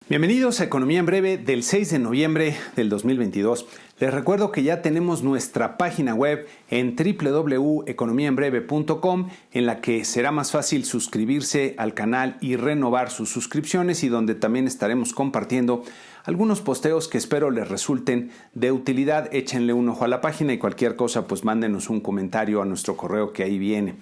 Bienvenidos a Economía en Breve del 6 de noviembre del 2022. Les recuerdo que ya tenemos nuestra página web en www.economiaenbreve.com, en la que será más fácil suscribirse al canal y renovar sus suscripciones, y donde también estaremos compartiendo algunos posteos que espero les resulten de utilidad. Échenle un ojo a la página y cualquier cosa pues mándenos un comentario a nuestro correo que ahí viene.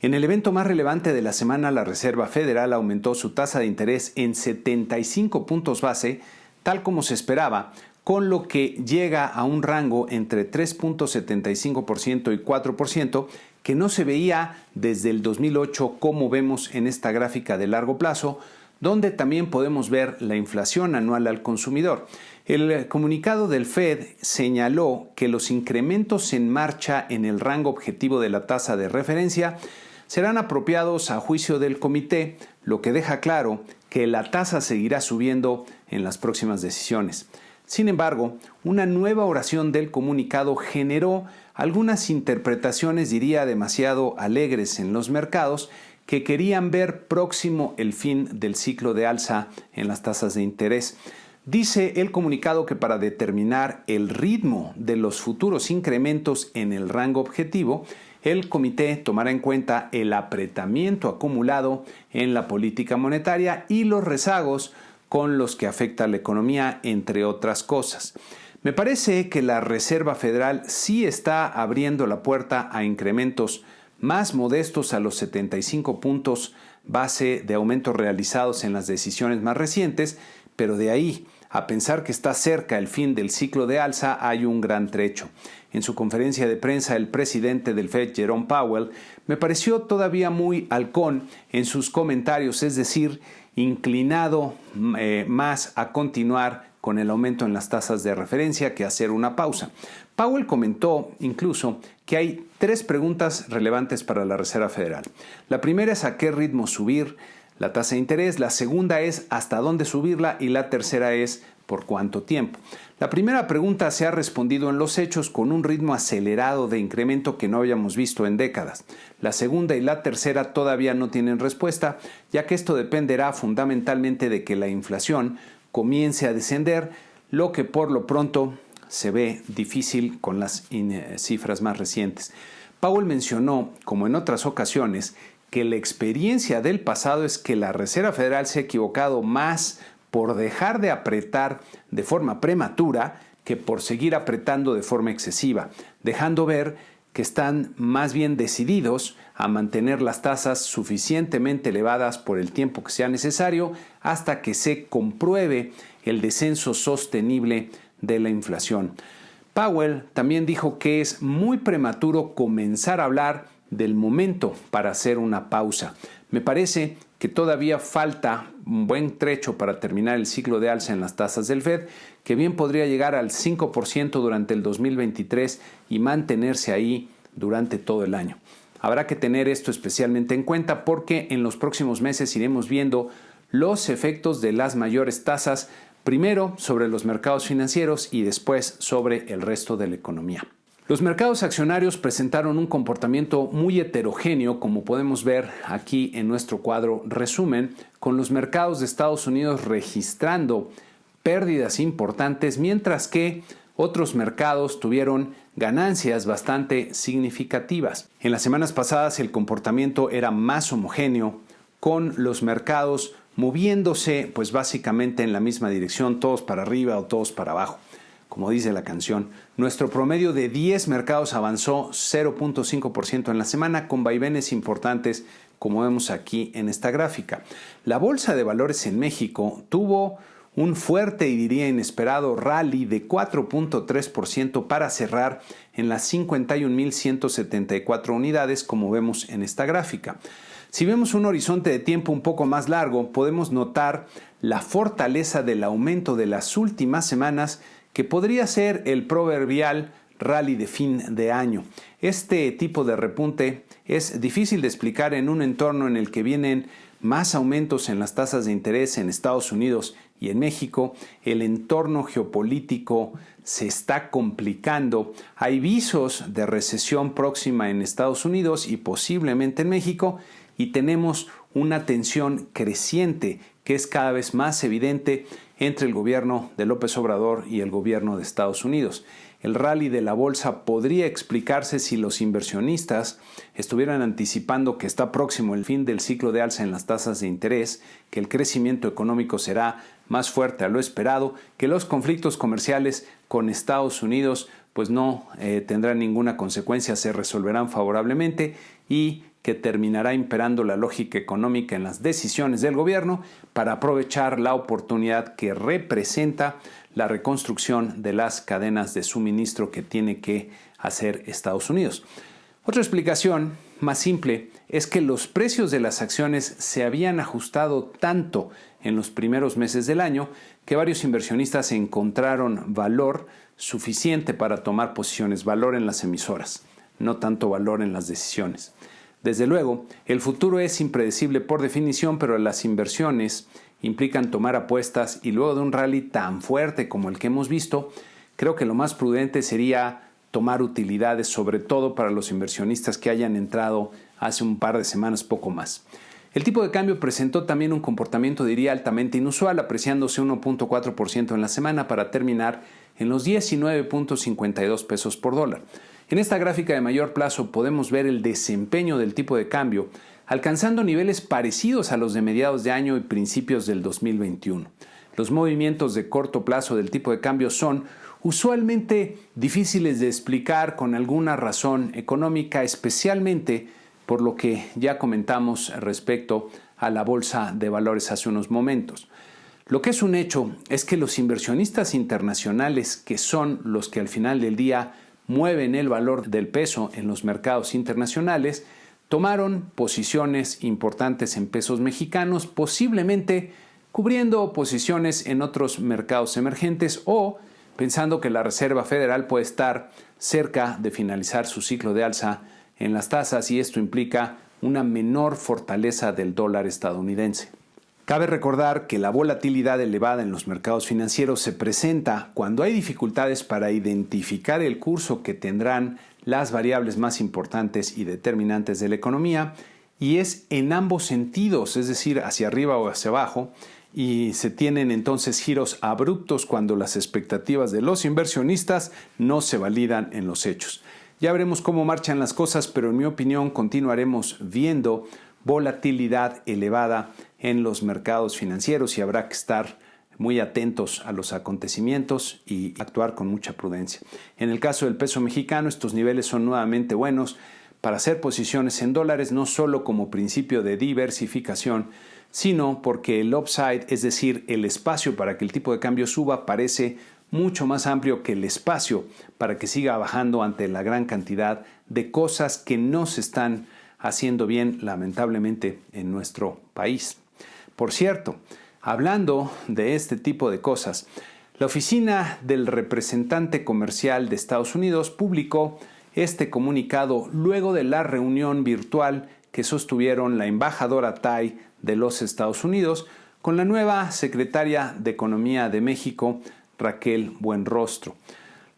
En el evento más relevante de la semana, la Reserva Federal aumentó su tasa de interés en 75 puntos base, tal como se esperaba, con lo que llega a un rango entre 3.75% y 4%, que no se veía desde el 2008, como vemos en esta gráfica de largo plazo, donde también podemos ver la inflación anual al consumidor. El comunicado del Fed señaló que los incrementos en marcha en el rango objetivo de la tasa de referencia serán apropiados a juicio del comité, lo que deja claro que la tasa seguirá subiendo en las próximas decisiones. Sin embargo, una nueva oración del comunicado generó algunas interpretaciones, diría, demasiado alegres en los mercados, que querían ver próximo el fin del ciclo de alza en las tasas de interés. Dice el comunicado que para determinar el ritmo de los futuros incrementos en el rango objetivo, el comité tomará en cuenta el apretamiento acumulado en la política monetaria y los rezagos con los que afecta la economía, entre otras cosas. Me parece que la Reserva Federal sí está abriendo la puerta a incrementos más modestos a los 75 puntos base de aumentos realizados en las decisiones más recientes, pero de ahí a pensar que está cerca el fin del ciclo de alza hay un gran trecho. En su conferencia de prensa, el presidente del Fed, Jerome Powell, me pareció todavía muy halcón en sus comentarios, es decir, inclinado más a continuar con el aumento en las tasas de referencia que hacer una pausa. Powell comentó incluso que hay 3 preguntas relevantes para la Reserva Federal. La primera es a qué ritmo subir la tasa de interés, la segunda es hasta dónde subirla y la tercera es por cuánto tiempo. La primera pregunta se ha respondido en los hechos con un ritmo acelerado de incremento que no habíamos visto en décadas. La segunda y la tercera todavía no tienen respuesta, ya que esto dependerá fundamentalmente de que la inflación comience a descender, lo que por lo pronto se ve difícil con las cifras más recientes. Powell mencionó, como en otras ocasiones, que la experiencia del pasado es que la Reserva Federal se ha equivocado más por dejar de apretar de forma prematura que por seguir apretando de forma excesiva, dejando ver que están más bien decididos a mantener las tasas suficientemente elevadas por el tiempo que sea necesario hasta que se compruebe el descenso sostenible de la inflación. Powell también dijo que es muy prematuro comenzar a hablar del momento para hacer una pausa. Me parece que todavía falta un buen trecho para terminar el ciclo de alza en las tasas del Fed, que bien podría llegar al 5% durante el 2023 y mantenerse ahí durante todo el año. Habrá que tener esto especialmente en cuenta porque en los próximos meses iremos viendo los efectos de las mayores tasas, primero sobre los mercados financieros y después sobre el resto de la economía. Los mercados accionarios presentaron un comportamiento muy heterogéneo, como podemos ver aquí en nuestro cuadro resumen, con los mercados de Estados Unidos registrando pérdidas importantes, mientras que otros mercados tuvieron ganancias bastante significativas. En las semanas pasadas el comportamiento era más homogéneo, con los mercados moviéndose pues básicamente en la misma dirección, todos para arriba o todos para abajo. Como dice la canción, nuestro promedio de 10 mercados avanzó 0.5% en la semana, con vaivenes importantes, como vemos aquí en esta gráfica. La Bolsa de Valores en México tuvo un fuerte y diría inesperado rally de 4.3% para cerrar en las 51.174 unidades, como vemos en esta gráfica. Si vemos un horizonte de tiempo un poco más largo, podemos notar la fortaleza del aumento de las últimas semanas, que podría ser el proverbial rally de fin de año. Este tipo de repunte es difícil de explicar en un entorno en el que vienen más aumentos en las tasas de interés en Estados Unidos y en México. El entorno geopolítico se está complicando. Hay visos de recesión próxima en Estados Unidos y posiblemente en México, y tenemos una tensión creciente que es cada vez más evidente entre el gobierno de López Obrador y el gobierno de Estados Unidos. El rally de la bolsa podría explicarse si los inversionistas estuvieran anticipando que está próximo el fin del ciclo de alza en las tasas de interés, que el crecimiento económico será más fuerte a lo esperado, que los conflictos comerciales con Estados Unidos pues no tendrán ninguna consecuencia, se resolverán favorablemente y que terminará imperando la lógica económica en las decisiones del gobierno para aprovechar la oportunidad que representa la reconstrucción de las cadenas de suministro que tiene que hacer Estados Unidos. Otra explicación más simple es que los precios de las acciones se habían ajustado tanto en los primeros meses del año que varios inversionistas encontraron valor suficiente para tomar posiciones, valor en las emisoras, no tanto valor en las decisiones. Desde luego, el futuro es impredecible por definición, pero las inversiones implican tomar apuestas y luego de un rally tan fuerte como el que hemos visto, creo que lo más prudente sería tomar utilidades, sobre todo para los inversionistas que hayan entrado hace un par de semanas, poco más. El tipo de cambio presentó también un comportamiento, diría, altamente inusual, apreciándose 1.4% en la semana para terminar en los 19.52 pesos por dólar. En esta gráfica de mayor plazo podemos ver el desempeño del tipo de cambio, alcanzando niveles parecidos a los de mediados de año y principios del 2021. Los movimientos de corto plazo del tipo de cambio son usualmente difíciles de explicar con alguna razón económica, especialmente por lo que ya comentamos respecto a la bolsa de valores hace unos momentos. Lo que es un hecho es que los inversionistas internacionales, que son los que al final del día mueven el valor del peso en los mercados internacionales, tomaron posiciones importantes en pesos mexicanos, posiblemente cubriendo posiciones en otros mercados emergentes o pensando que la Reserva Federal puede estar cerca de finalizar su ciclo de alza en las tasas y esto implica una menor fortaleza del dólar estadounidense. Cabe recordar que la volatilidad elevada en los mercados financieros se presenta cuando hay dificultades para identificar el curso que tendrán las variables más importantes y determinantes de la economía y es en ambos sentidos, es decir, hacia arriba o hacia abajo, y se tienen entonces giros abruptos cuando las expectativas de los inversionistas no se validan en los hechos. Ya veremos cómo marchan las cosas, pero en mi opinión continuaremos viendo volatilidad elevada en los mercados financieros y habrá que estar muy atentos a los acontecimientos y actuar con mucha prudencia. En el caso del peso mexicano, estos niveles son nuevamente buenos para hacer posiciones en dólares, no solo como principio de diversificación, sino porque el upside, es decir, el espacio para que el tipo de cambio suba, parece mucho más amplio que el espacio para que siga bajando ante la gran cantidad de cosas que no se están haciendo bien, lamentablemente, en nuestro país. Por cierto, hablando de este tipo de cosas, la oficina del representante comercial de Estados Unidos publicó este comunicado luego de la reunión virtual que sostuvieron la embajadora Tai de los Estados Unidos con la nueva secretaria de Economía de México, Raquel Buenrostro.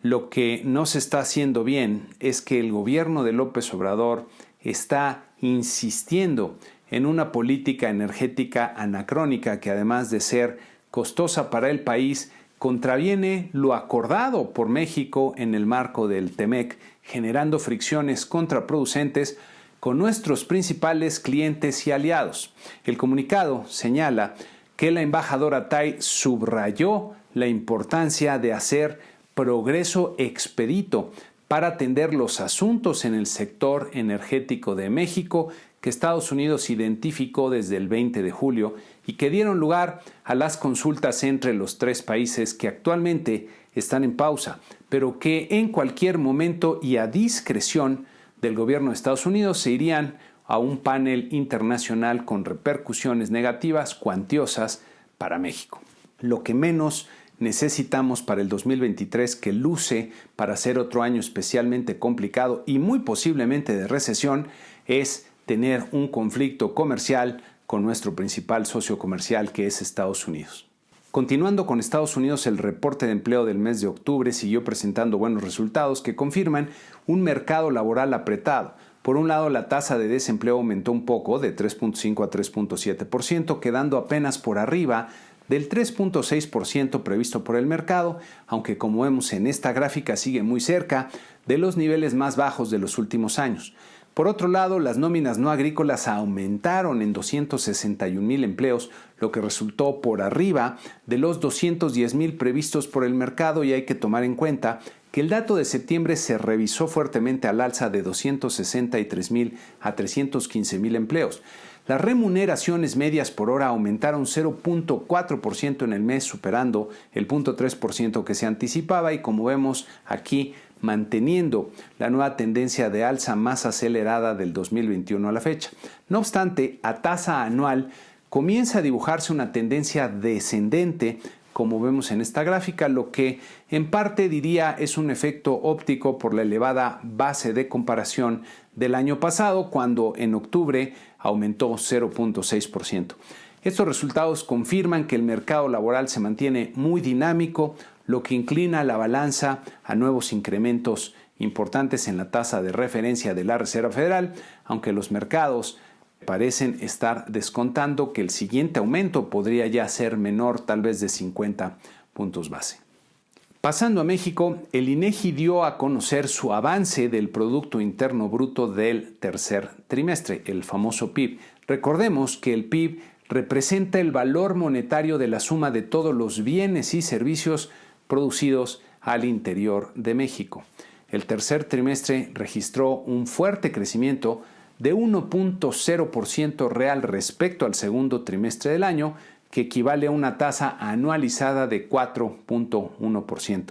Lo que no se está haciendo bien es que el gobierno de López Obrador está insistiendo en una política energética anacrónica que además de ser costosa para el país, contraviene lo acordado por México en el marco del TEMEC, generando fricciones contraproducentes con nuestros principales clientes y aliados. El comunicado señala que la embajadora Tai subrayó la importancia de hacer progreso expedito para atender los asuntos en el sector energético de México que Estados Unidos identificó desde el 20 de julio y que dieron lugar a las consultas entre los tres países que actualmente están en pausa, pero que en cualquier momento y a discreción del gobierno de Estados Unidos se irían a un panel internacional con repercusiones negativas cuantiosas para México. Lo que menos necesitamos para el 2023, que luce para ser otro año especialmente complicado y muy posiblemente de recesión, es tener un conflicto comercial con nuestro principal socio comercial, que es Estados Unidos. Continuando con Estados Unidos, el reporte de empleo del mes de octubre siguió presentando buenos resultados que confirman un mercado laboral apretado, Por un lado, la tasa de desempleo aumentó un poco, de 3.5 a 3.7%, quedando apenas por arriba del 3.6% previsto por el mercado, aunque como vemos en esta gráfica sigue muy cerca de los niveles más bajos de los últimos años. Por otro lado, las nóminas no agrícolas aumentaron en 261,000 empleos, lo que resultó por arriba de los 210,000 previstos por el mercado, y hay que tomar en cuenta que el dato de septiembre se revisó fuertemente al alza de 263,000 a 315,000 empleos. Las remuneraciones medias por hora aumentaron 0.4% en el mes, superando el 0.3% que se anticipaba, y como vemos aquí, manteniendo la nueva tendencia de alza más acelerada del 2021 a la fecha. No obstante, a tasa anual comienza a dibujarse una tendencia descendente, como vemos en esta gráfica, lo que en parte diría es un efecto óptico por la elevada base de comparación del año pasado, cuando en octubre aumentó 0.6%. Estos resultados confirman que el mercado laboral se mantiene muy dinámico, lo que inclina la balanza a nuevos incrementos importantes en la tasa de referencia de la Reserva Federal, aunque los mercados parecen estar descontando que el siguiente aumento podría ya ser menor, tal vez de 50 puntos base. Pasando a México, el INEGI dio a conocer su avance del Producto Interno Bruto del tercer trimestre, el famoso PIB. Recordemos que el PIB representa el valor monetario de la suma de todos los bienes y servicios producidos al interior de México. El tercer trimestre registró un fuerte crecimiento de 1.0% real respecto al segundo trimestre del año, que equivale a una tasa anualizada de 4.1%.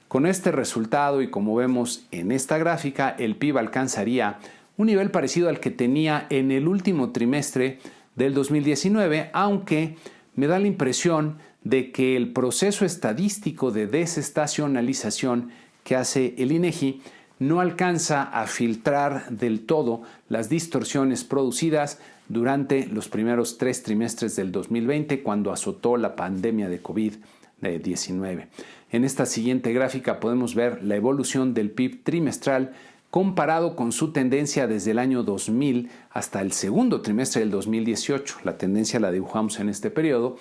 Con este resultado, y como vemos en esta gráfica, el PIB alcanzaría un nivel parecido al que tenía en el último trimestre del 2019, aunque me da la impresión de que el proceso estadístico de desestacionalización que hace el INEGI no alcanza a filtrar del todo las distorsiones producidas durante los primeros 3 trimestres del 2020, cuando azotó la pandemia de COVID-19. En esta siguiente gráfica podemos ver la evolución del PIB trimestral comparado con su tendencia desde el año 2000 hasta el segundo trimestre del 2018. La tendencia la dibujamos en este periodo,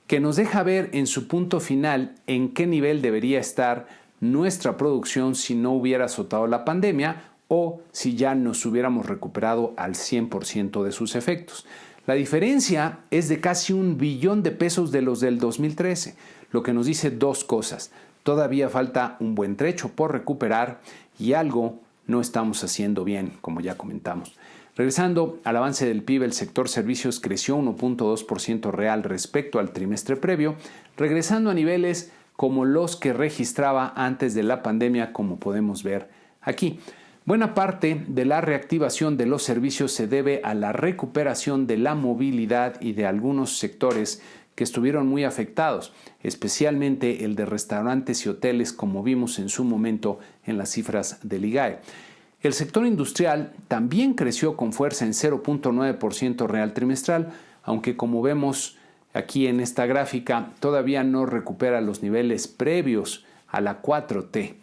que nos deja ver en su punto final en qué nivel debería estar nuestra producción si no hubiera azotado la pandemia o si ya nos hubiéramos recuperado al 100% de sus efectos. La diferencia es de casi 1 billón de pesos de los del 2013, lo que nos dice dos cosas. Todavía falta un buen trecho por recuperar y algo no estamos haciendo bien, como ya comentamos. Regresando al avance del PIB, el sector servicios creció 1.2% real respecto al trimestre previo, regresando a niveles como los que registraba antes de la pandemia, como podemos ver aquí. Buena parte de la reactivación de los servicios se debe a la recuperación de la movilidad y de algunos sectores que estuvieron muy afectados, especialmente el de restaurantes y hoteles, como vimos en su momento en las cifras del IGAE. El sector industrial también creció con fuerza en 0.9% real trimestral, aunque como vemos aquí en esta gráfica todavía no recupera los niveles previos a la 4T.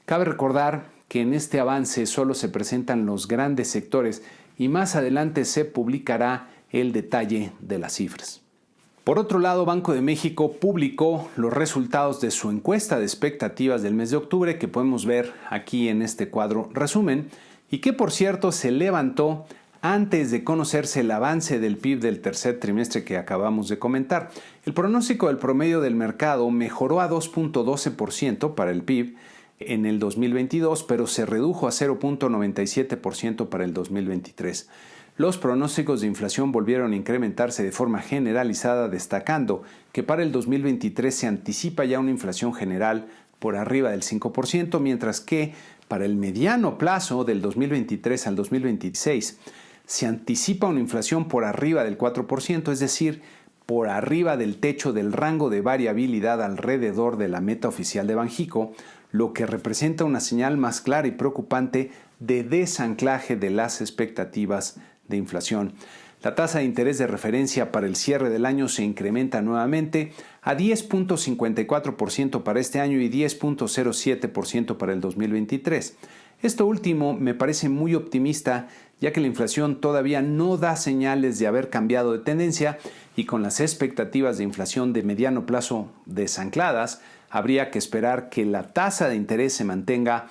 Cabe recordar que en este avance solo se presentan los grandes sectores y más adelante se publicará el detalle de las cifras. Por otro lado, Banco de México publicó los resultados de su encuesta de expectativas del mes de octubre, que podemos ver aquí en este cuadro resumen, y que por cierto se levantó antes de conocerse el avance del PIB del tercer trimestre que acabamos de comentar. El pronóstico del promedio del mercado mejoró a 2.12% para el PIB en el 2022, pero se redujo a 0.97% para el 2023. Los pronósticos de inflación volvieron a incrementarse de forma generalizada, destacando que para el 2023 se anticipa ya una inflación general por arriba del 5%, mientras que para el mediano plazo del 2023 al 2026 se anticipa una inflación por arriba del 4%, es decir, por arriba del techo del rango de variabilidad alrededor de la meta oficial de Banjico, lo que representa una señal más clara y preocupante de desanclaje de las expectativas de inflación. La tasa de interés de referencia para el cierre del año se incrementa nuevamente a 10.54% para este año y 10.07% para el 2023. Esto último me parece muy optimista, ya que la inflación todavía no da señales de haber cambiado de tendencia y con las expectativas de inflación de mediano plazo desancladas, habría que esperar que la tasa de interés se mantenga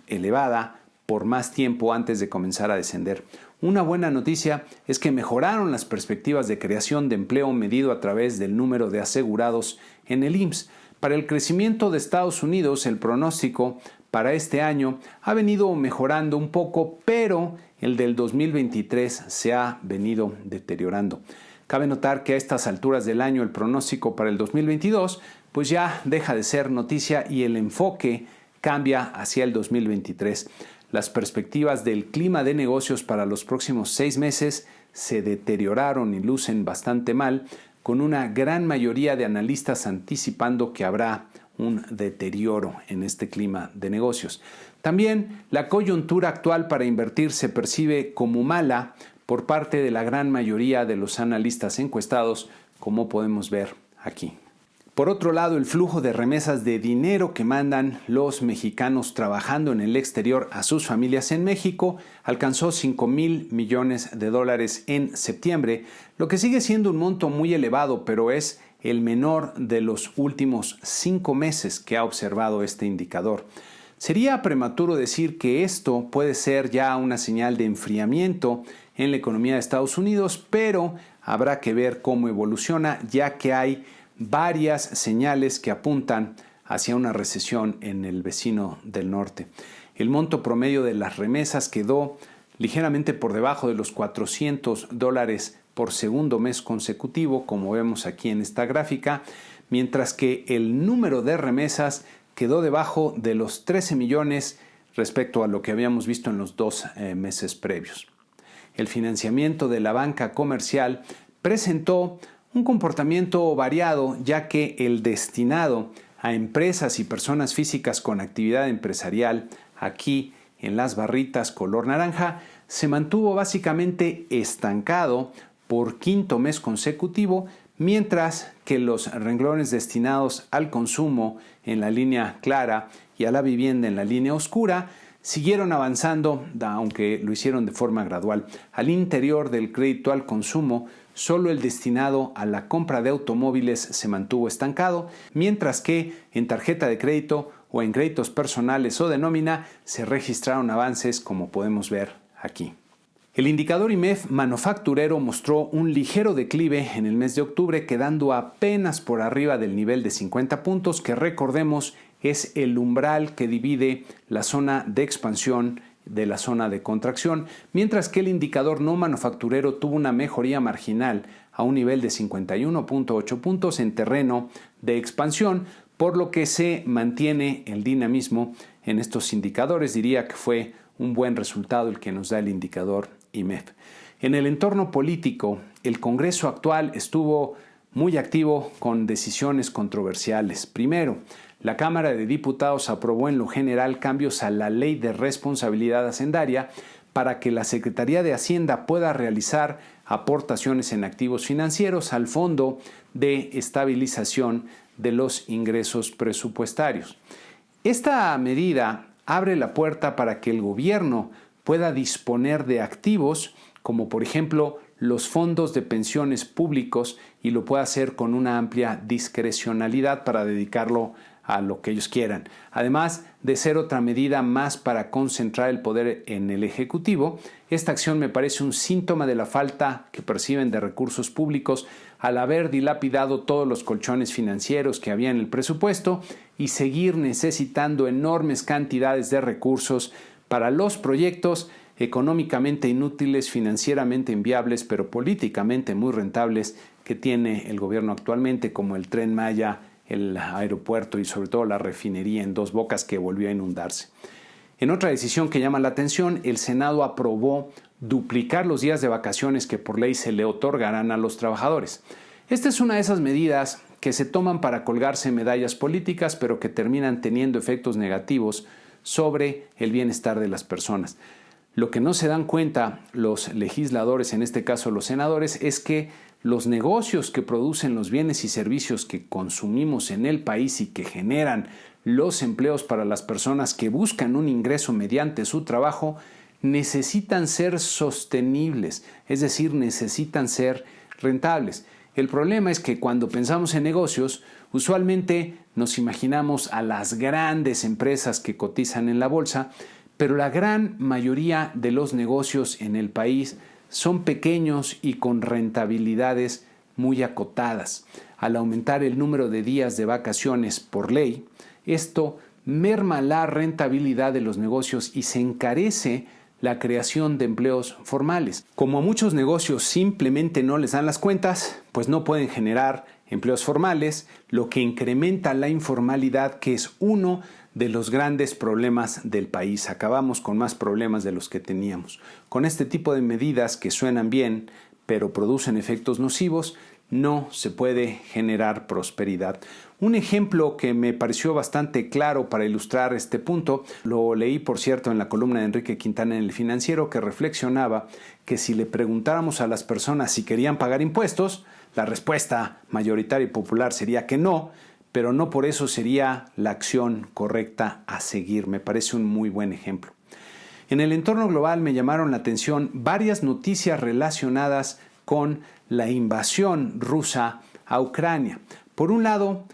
elevada por más tiempo antes de comenzar a descender. Una buena noticia es que mejoraron las perspectivas de creación de empleo medido a través del número de asegurados en el IMSS. Para el crecimiento de Estados Unidos, el pronóstico para este año ha venido mejorando un poco, pero el del 2023 se ha venido deteriorando. Cabe notar que a estas alturas del año el pronóstico para el 2022 ya deja de ser noticia y el enfoque cambia hacia el 2023. Las perspectivas del clima de negocios para los próximos 6 meses se deterioraron y lucen bastante mal, con una gran mayoría de analistas anticipando que habrá un deterioro en este clima de negocios. También la coyuntura actual para invertir se percibe como mala por parte de la gran mayoría de los analistas encuestados, como podemos ver aquí. Por otro lado, el flujo de remesas de dinero que mandan los mexicanos trabajando en el exterior a sus familias en México alcanzó $5,000 millones en septiembre, lo que sigue siendo un monto muy elevado, pero es el menor de los últimos 5 meses que ha observado este indicador. Sería prematuro decir que esto puede ser ya una señal de enfriamiento en la economía de Estados Unidos, pero habrá que ver cómo evoluciona, ya que hay varias señales que apuntan hacia una recesión en el vecino del norte. El monto promedio de las remesas quedó ligeramente por debajo de los $400 por segundo mes consecutivo, como vemos aquí en esta gráfica, mientras que el número de remesas quedó debajo de los 13 millones respecto a lo que habíamos visto en los 2 meses previos. El financiamiento de la banca comercial presentó un comportamiento variado, ya que el destinado a empresas y personas físicas con actividad empresarial, aquí en las barritas color naranja, se mantuvo básicamente estancado por 5º mes consecutivo, mientras que los renglones destinados al consumo en la línea clara y a la vivienda en la línea oscura siguieron avanzando, aunque lo hicieron de forma gradual. Al interior del crédito al consumo, solo el destinado a la compra de automóviles se mantuvo estancado, mientras que en tarjeta de crédito o en créditos personales o de nómina se registraron avances, como podemos ver aquí. El indicador IMEF manufacturero mostró un ligero declive en el mes de octubre, quedando apenas por arriba del nivel de 50 puntos, que recordemos es el umbral que divide la zona de expansión de la zona de contracción, mientras que el indicador no manufacturero tuvo una mejoría marginal a un nivel de 51.8 puntos en terreno de expansión, por lo que se mantiene el dinamismo en estos indicadores. Diría que fue un buen resultado el que nos da el indicador IMEF. En el entorno político, el Congreso actual estuvo muy activo con decisiones controversiales. Primero, la Cámara de Diputados aprobó en lo general cambios a la Ley de Responsabilidad Hacendaria para que la Secretaría de Hacienda pueda realizar aportaciones en activos financieros al Fondo de Estabilización de los Ingresos Presupuestarios. Esta medida abre la puerta para que el gobierno pueda disponer de activos como por ejemplo los fondos de pensiones públicos y lo pueda hacer con una amplia discrecionalidad para dedicarlo a lo que ellos quieran. Además de ser otra medida más para concentrar el poder en el Ejecutivo, esta acción me parece un síntoma de la falta que perciben de recursos públicos al haber dilapidado todos los colchones financieros que había en el presupuesto y seguir necesitando enormes cantidades de recursos para los proyectos económicamente inútiles, financieramente inviables, pero políticamente muy rentables que tiene el gobierno actualmente, como el Tren Maya, el aeropuerto y sobre todo la refinería en Dos Bocas que volvió a inundarse. En otra decisión que llama la atención, el Senado aprobó duplicar los días de vacaciones que por ley se le otorgarán a los trabajadores. Esta es una de esas medidas que se toman para colgarse medallas políticas, pero que terminan teniendo efectos negativos sobre el bienestar de las personas. Lo que no se dan cuenta los legisladores, en este caso los senadores, es que los negocios que producen los bienes y servicios que consumimos en el país y que generan los empleos para las personas que buscan un ingreso mediante su trabajo necesitan ser sostenibles, es decir, necesitan ser rentables. El problema es que cuando pensamos en negocios, usualmente nos imaginamos a las grandes empresas que cotizan en la bolsa, pero la gran mayoría de los negocios en el país son pequeños y con rentabilidades muy acotadas. Al aumentar el número de días de vacaciones por ley, esto merma la rentabilidad de los negocios y se encarece la creación de empleos formales. Como a muchos negocios simplemente no les dan las cuentas, pues no pueden generar empleos formales, lo que incrementa la informalidad, que es uno de los grandes problemas del país. Acabamos con más problemas de los que teníamos. Con este tipo de medidas que suenan bien, pero producen efectos nocivos, no se puede generar prosperidad. Un ejemplo que me pareció bastante claro para ilustrar este punto, lo leí por cierto en la columna de Enrique Quintana en El Financiero, que reflexionaba que si le preguntáramos a las personas si querían pagar impuestos, la respuesta mayoritaria y popular sería que no, pero no por eso sería la acción correcta a seguir. Me parece un muy buen ejemplo. En el entorno global me llamaron la atención varias noticias relacionadas con la invasión rusa a Ucrania. Por un lado,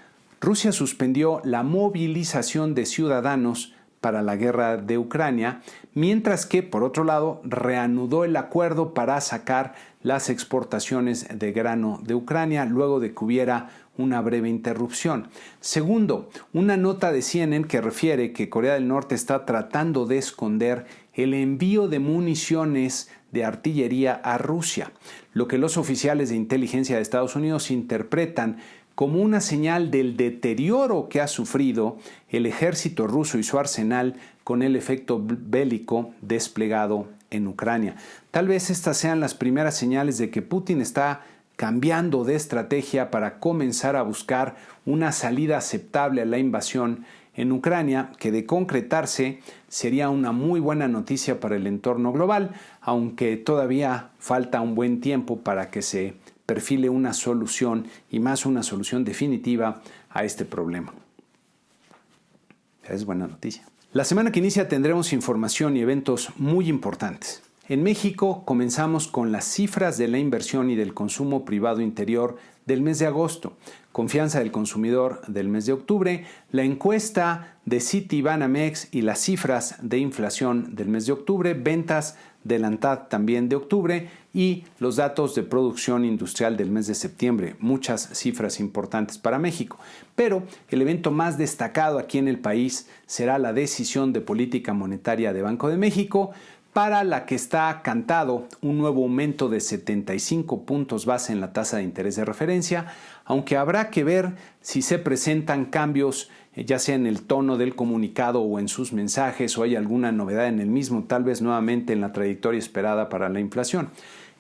Rusia suspendió la movilización de ciudadanos para la guerra de Ucrania, mientras que, por otro lado, reanudó el acuerdo para sacar las exportaciones de grano de Ucrania luego de que hubiera una breve interrupción. Segundo, una nota de CNN que refiere que Corea del Norte está tratando de esconder el envío de municiones de artillería a Rusia, lo que los oficiales de inteligencia de Estados Unidos interpretan como una señal del deterioro que ha sufrido el ejército ruso y su arsenal con el efecto bélico desplegado en Ucrania. Tal vez estas sean las primeras señales de que Putin está cambiando de estrategia para comenzar a buscar una salida aceptable a la invasión en Ucrania, que de concretarse sería una muy buena noticia para el entorno global, aunque todavía falta un buen tiempo para que se perfile una solución, y más una solución definitiva a este problema. Es buena noticia. La semana que inicia tendremos información y eventos muy importantes. En México comenzamos con las cifras de la inversión y del consumo privado interior del mes de agosto, confianza del consumidor del mes de octubre, la encuesta de Citibanamex y las cifras de inflación del mes de octubre, ventas del ANTAD también de octubre y los datos de producción industrial del mes de septiembre. Muchas cifras importantes para México. Pero el evento más destacado aquí en el país será la decisión de política monetaria de Banco de México, para la que está cantado un nuevo aumento de 75 puntos base en la tasa de interés de referencia, aunque habrá que ver si se presentan cambios, ya sea en el tono del comunicado o en sus mensajes, o hay alguna novedad en el mismo, tal vez nuevamente en la trayectoria esperada para la inflación.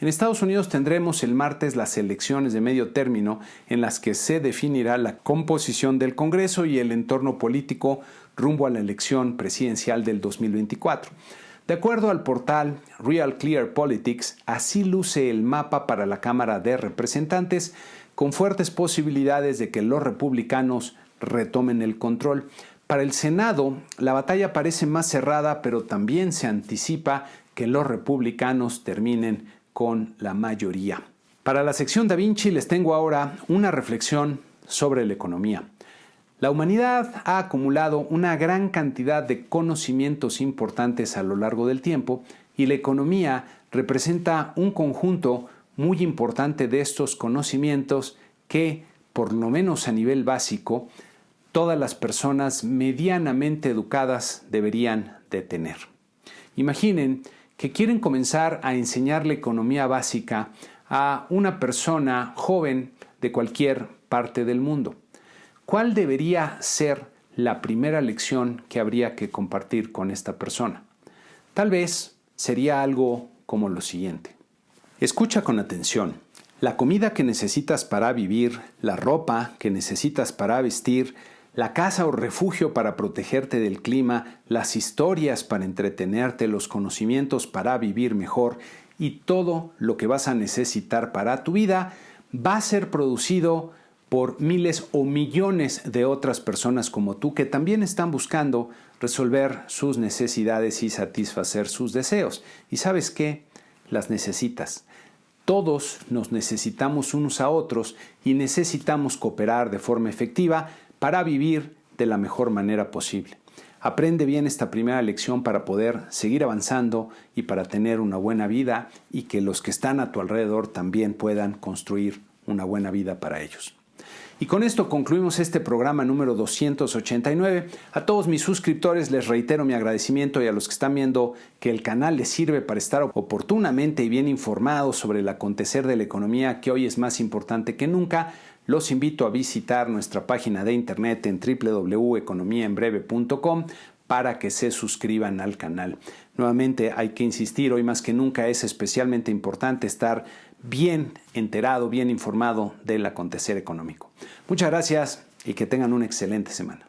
En Estados Unidos tendremos el martes las elecciones de medio término en las que se definirá la composición del Congreso y el entorno político rumbo a la elección presidencial del 2024. De acuerdo al portal Real Clear Politics, así luce el mapa para la Cámara de Representantes, con fuertes posibilidades de que los republicanos retomen el control. Para el Senado, la batalla parece más cerrada, pero también se anticipa que los republicanos terminen con la mayoría. Para la sección Da Vinci les tengo ahora una reflexión sobre la economía. La humanidad ha acumulado una gran cantidad de conocimientos importantes a lo largo del tiempo y la economía representa un conjunto muy importante de estos conocimientos que, por lo menos a nivel básico, todas las personas medianamente educadas deberían de tener. Imaginen que quieren comenzar a enseñarle economía básica a una persona joven de cualquier parte del mundo. ¿Cuál debería ser la primera lección que habría que compartir con esta persona? Tal vez sería algo como lo siguiente. Escucha con atención. La comida que necesitas para vivir, la ropa que necesitas para vestir, la casa o refugio para protegerte del clima, las historias para entretenerte, los conocimientos para vivir mejor y todo lo que vas a necesitar para tu vida va a ser producido por miles o millones de otras personas como tú que también están buscando resolver sus necesidades y satisfacer sus deseos. ¿Y sabes qué? Las necesitas. Todos nos necesitamos unos a otros y necesitamos cooperar de forma efectiva para vivir de la mejor manera posible. Aprende bien esta primera lección para poder seguir avanzando y para tener una buena vida y que los que están a tu alrededor también puedan construir una buena vida para ellos. Y con esto concluimos este programa número 289. A todos mis suscriptores les reitero mi agradecimiento y a los que están viendo que el canal les sirve para estar oportunamente y bien informados sobre el acontecer de la economía que hoy es más importante que nunca. Los invito a visitar nuestra página de internet en www.economiaenbreve.com para que se suscriban al canal. Nuevamente hay que insistir, hoy más que nunca es especialmente importante estar bien enterado, bien informado del acontecer económico. Muchas gracias y que tengan una excelente semana.